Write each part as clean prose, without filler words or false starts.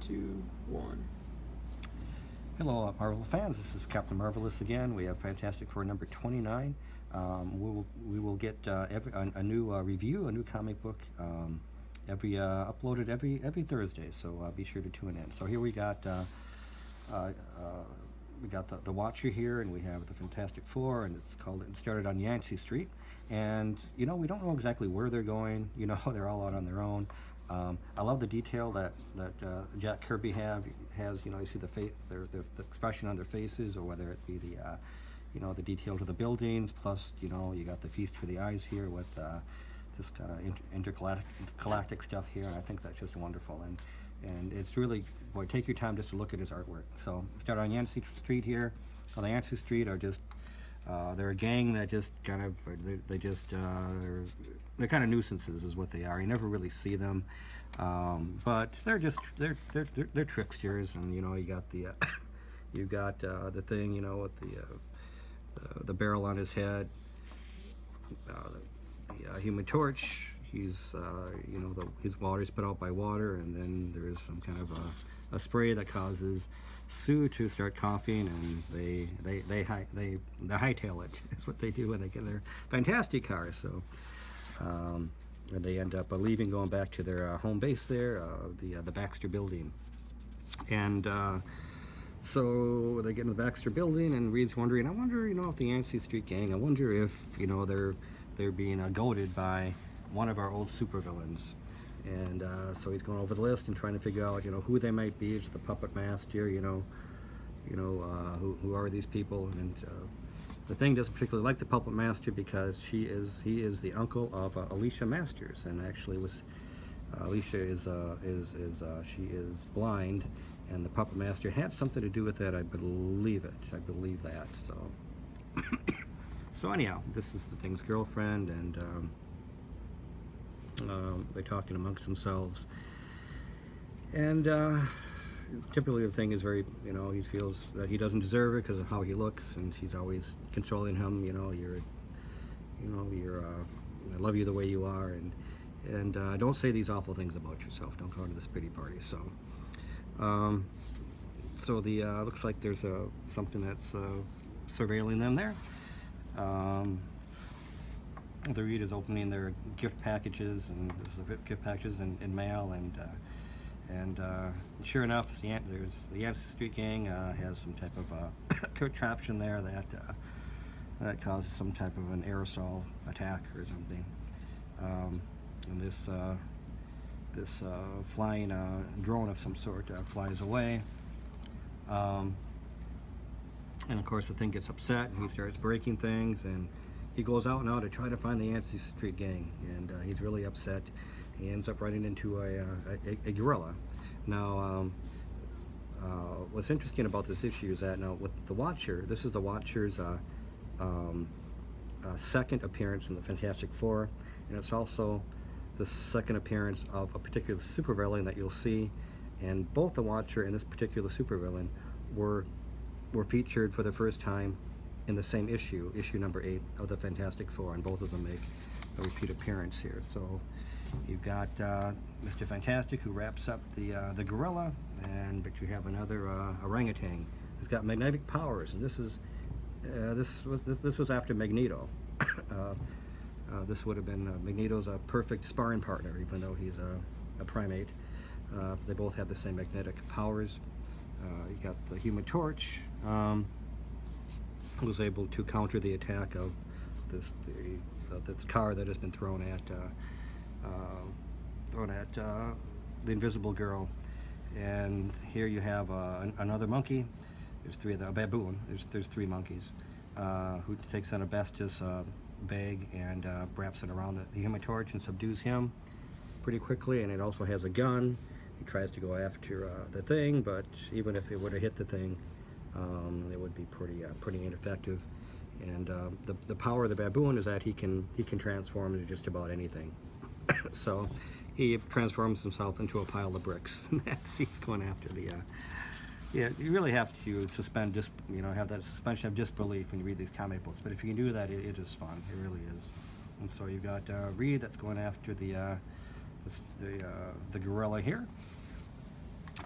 2, 1. Hello, Marvel fans. This is Captain Marvelous again. We have Fantastic Four number 29. We will get a new review, a new comic book, uploaded every Thursday. So be sure to tune in. So here we got the Watcher here, and we have the Fantastic Four, and it started on Yancy Street, and we don't know exactly where they're going. They're all out on their own. I love the detail that Jack Kirby has. You see the expression on their faces, or whether it be the detail to the buildings. Plus, you got the feast for the eyes here with this kind of intergalactic stuff here, and I think that's just wonderful. And it's really, boy, take your time just to look at his artwork. So start on Yancy Street here. Well, the Yancy Street are just they're a gang that just kind of they're kind of nuisances is what they are. You never really see them, but they're tricksters. And you got the you got the thing with the barrel on his head, the Human Torch. He's his water's put out by water, and then there's some kind of a spray that causes Sue to start coughing, and they hightail it. That's what they do when they get their fantastic car. So and they end up leaving, going back to their home base there, the Baxter building. And so they get in the Baxter building, and Reed's wondering, I wonder, if the Yancy Street gang, I wonder if they're being goaded by one of our old supervillains. And so he's going over the list and trying to figure out, who they might be. It's the Puppet Master, who are these people? And the Thing doesn't particularly like the Puppet Master because he is the uncle of Alicia Masters, and actually Alicia is blind, and the Puppet Master had something to do with that. I believe that. So so anyhow, this is the Thing's girlfriend, and they're talking amongst themselves, and typically the Thing is very, he feels that he doesn't deserve her because of how he looks, and she's always controlling him. I love you the way you are, and don't say these awful things about yourself. Don't go to this pity party. So looks like there's something that's surveilling them there. The Reed is opening their gift packages, and this is the gift packages in mail, and sure enough, the Yancy Street gang has some type of contraption there that causes some type of an aerosol attack or something. And this flying drone of some sort flies away. And of course, the Thing gets upset, and he starts breaking things, and he goes out now to try to find the Yancy Street gang, and he's really upset. He ends up running into a gorilla. Now, what's interesting about this issue is that now with the Watcher, this is the Watcher's second appearance in the Fantastic Four, and it's also the second appearance of a particular supervillain that you'll see. And both the Watcher and this particular supervillain were featured for the first time in the same issue number 8 of the Fantastic Four, and both of them make a repeat appearance here. So you've got Mr. Fantastic, who wraps up the gorilla, but you have another orangutan who's got magnetic powers, and this was after Magneto. This would have been Magneto's perfect sparring partner, even though he's a primate. They both have the same magnetic powers. You got the Human Torch, who was able to counter the attack of this car that has been thrown at the Invisible Girl. And here you have another monkey. There's three of them. A baboon. There's 3 monkeys who takes an asbestos bag and wraps it around the Human Torch and subdues him pretty quickly. And it also has a gun. He tries to go after the Thing, but even if it would have hit the Thing, it would be pretty ineffective. And the power of the baboon is that he can transform into just about anything. So he transforms himself into a pile of bricks. He's going after the. Yeah, you really have to have that suspension of disbelief when you read these comic books. But if you can do that, it is fun. It really is. And so you've got Reed that's going after the gorilla here.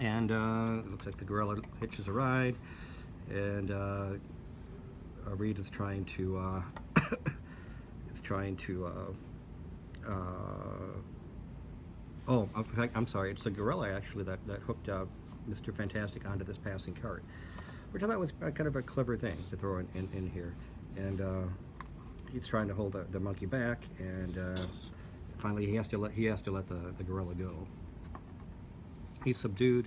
And it looks like the gorilla hitches a ride, and Reed is trying to oh, in fact, I'm sorry, it's the gorilla actually that hooked Mr. Fantastic onto this passing cart, which I thought was kind of a clever thing to throw in here. And he's trying to hold the monkey back, and finally he has to let the gorilla go. He's subdued,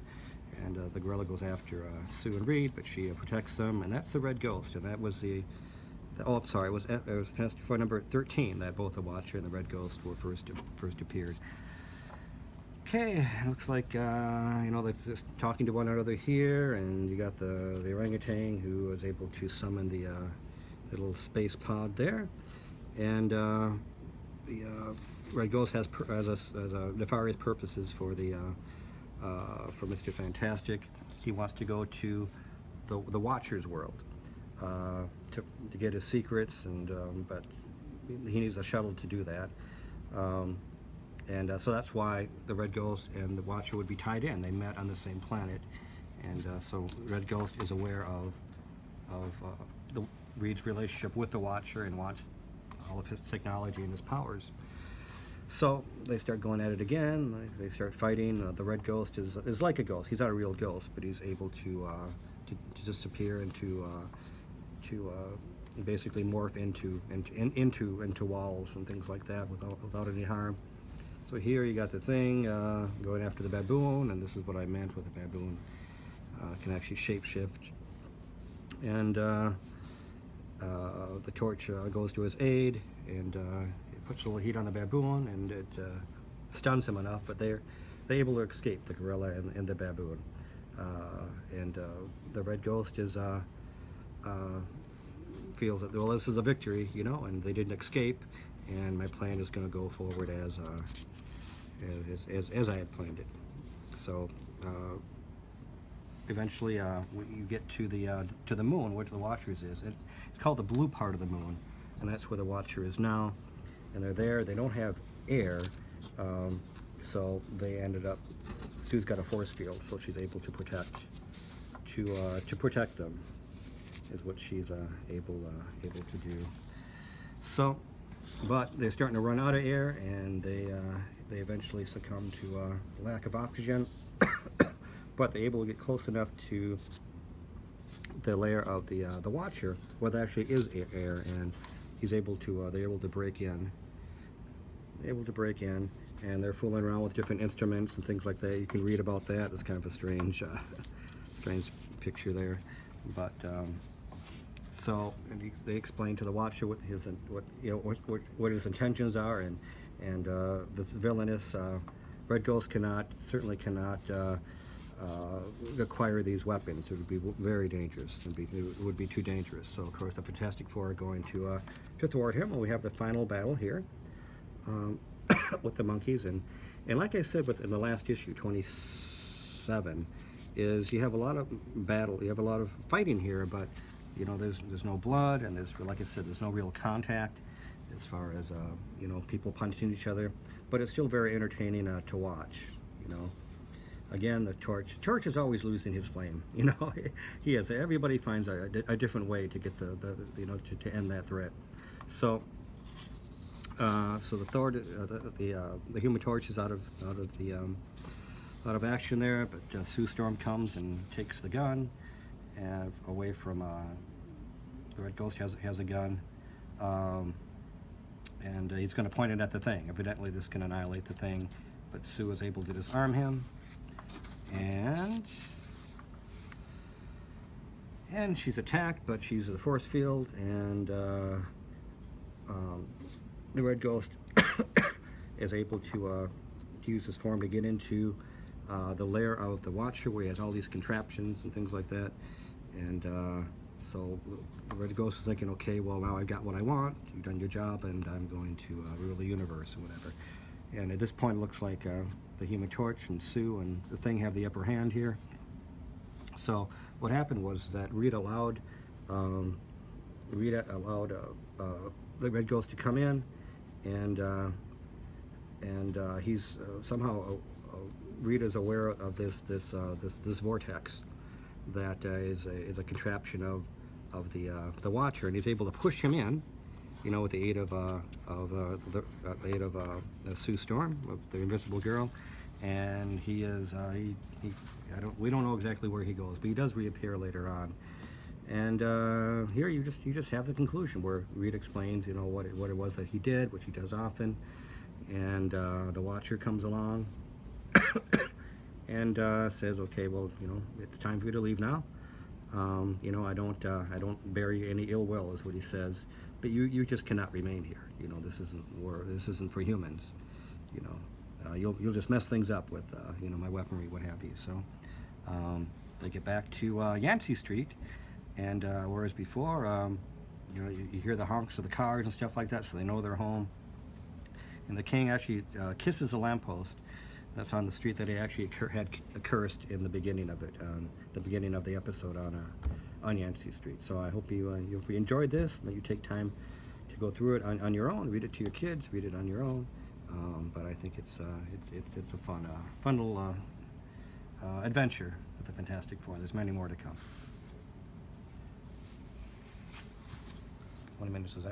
and the gorilla goes after Sue and Reed, but she protects them, and that's the Red Ghost. And that was oh, I'm sorry, it was Fantastic Four number 13 that both the Watcher and the Red Ghost were first appeared. Okay, looks like you know, they're just talking to one another here, and you got the orangutan who was able to summon the little space pod there, and the Red Ghost has nefarious purposes for for Mr. Fantastic. He wants to go to the Watcher's world to get his secrets, and but he needs a shuttle to do that. So that's why the Red Ghost and the Watcher would be tied in. They met on the same planet, and so Red Ghost is aware of Reed's relationship with the Watcher and wants all of his technology and his powers. So they start going at it again. They start fighting. The Red Ghost is like a ghost. He's not a real ghost, but he's able to disappear and to basically morph into walls and things like that without any harm. So here you got the thing going after the baboon, and this is what I meant with the baboon. Can actually shapeshift, and the torch goes to his aid, and it puts a little heat on the baboon, and it stuns him enough, but they're able to escape, the gorilla and the baboon. The Red Ghost feels that, well, this is a victory, you know, and they didn't escape, and my plan is going to go forward as I had planned it. So eventually you get to the moon, which the Watcher's is. It's called the blue part of the moon, and that's where the Watcher is now. And they're there. They don't have air, so they ended up. Sue's got a force field, so she's able to protect them. Is what she's able to do. So, but they're starting to run out of air, and they eventually succumb to lack of oxygen. But they're able to get close enough to the lair of the Watcher, where there actually is air, and they're able to break in. And they're fooling around with different instruments and things like that. You can read about that. It's kind of a strange picture there, but so they explain to the Watcher what his intentions are, and the villainous Red Ghost certainly cannot acquire these weapons. It would be very dangerous. It would be too dangerous. So of course the Fantastic Four are going to thwart him, and we have the final battle here with the monkeys. And like I said in the last issue, 27, is you have a lot of battle. You have a lot of fighting here, but you know, there's no blood, and like I said, there's no real contact as far as you know, people punching each other. But it's still very entertaining to watch. You know, again, the Torch is always losing his flame. You know, he is. Everybody finds a different way to get the to end that threat. So the Thor, the Human Torch is out of action there, but Sue Storm comes and takes the gun away from the Red Ghost has a gun, and he's going to point it at the thing. Evidently this can annihilate the thing, but Sue is able to disarm him, and she's attacked, but she's in the force field, and the Red Ghost is able to use his form to get into the lair of the Watcher, where he has all these contraptions and things like that. And so the Red Ghost is thinking, okay, well, now I've got what I want, you've done your job, and I'm going to rule the universe or whatever. And at this point it looks like the Human Torch and Sue and the Thing have the upper hand here. So what happened was that Reed allowed the Red Ghost to come in, and he's somehow Rita's aware of this vortex that is a contraption of the Watcher, and he's able to push him in, with the aid of Sue Storm, of the Invisible Girl, and he is we don't know exactly where he goes, but he does reappear later on. And here you just have the conclusion where Reed explains, what it was that he did, which he does often, and the Watcher comes along and says, okay, well, it's time for you to leave now. I don't bear you any ill will, is what he says, but you just cannot remain here. This isn't for humans. You'll just mess things up with my weaponry, what have you. So they get back to Yancy Street, and whereas before, you hear the honks of the cars and stuff like that, so they know they're home. And the king actually kisses a lamppost that's on the street that he actually had cursed in the beginning of it, the beginning of the episode on Yancy Street. So I hope you enjoyed this, and that you take time to go through it on your own, read it to your kids, read it on your own. But I think it's a fun little adventure with the Fantastic Four. There's many more to come. 20 minutes was that?